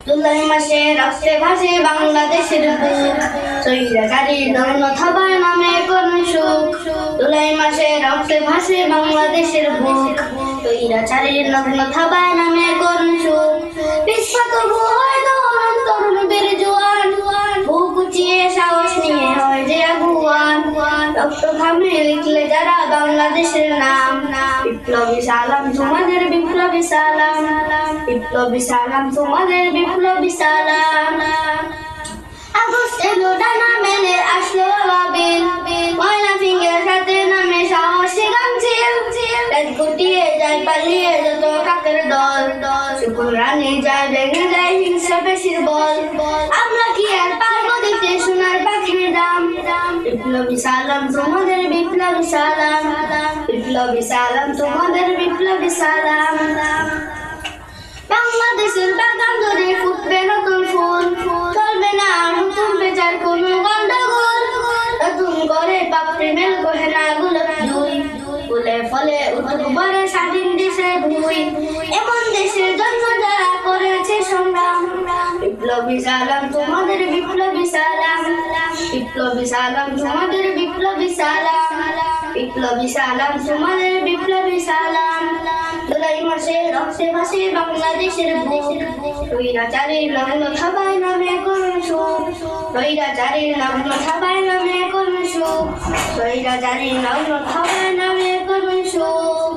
জুলাই মাসে রক্তে ভাসে বাংলাদেশের বুক, স্বৈরাচারীর দমন থাবায় নামে কোন সুখ। জুলাই মাসে রক্তে ভাসে বাংলাদেশের বুক, স্বৈরাচারীর নগ্ন থাবায় নামে কোন সুখ। বিশ্বত ভয় দৌড়ান তরুণ বীর জোয়ান, বুক উঁচিয়ে সাহস নিয়ে হয় যে আগুয়ান। রক্ত ঘামে লিখলে যারা বাংলাদেশের নাম, বিপ্লবী সালাম তোমাদের বিপ্লবী সালাম, বিপ্লবী সালাম তোমাদের বিপ্লবী সালাম। আগস্ট এলো ডানা মেলে আসলো আবির, ময়না ফিঙ্গের সাথে নামে সাহসী গামছিল। রাত গুটিয়ে যায় পালিয়ে যত কাকের দল, শুকুর রানে যায় ভেঙে যায় হিংসা পেশির বল। আমরা কি আর পারবো দিতে সোনার পাখির দাম, বিপ্লবী সালাম তোমাদের বিপ্লবী সালাম, বিপ্লবী সালাম তোমাদের বিপ্লবী সালাম। বাংলাদেশের বাগান ধরে ফুটবে নতুন ফুল, চলবে না নতুন বেচার কোন গন্ডগোল। নতুন করে পাপড়ি মেল গহেনা গুলো দুই, ফুলে ফলে উঠুক বরে স্বাধীন দেশের ভুই। এমন দেশের জন্য যারা করেছে সংগ্রাম, বিপ্লবী সালাম তোমাদের বিপ্লবী সালাম, বিপ্লবী সালাম তোমাদের বিপ্লবী সালাম, বিপ্লবী সালাম তোমাদের বিপ্লবী সালাম। জুলাই মাসে রক্তে ভাসে বাংলাদেশের বুক, স্বৈরাচারীর নগ্ন থাবায় নামে কোন সুখ। স্বৈরাচারীর নগ্ন থাবায় নামে কোন সুখ, স্বৈরাচারীর নগ্ন থাবায় নামে কোন সুখ।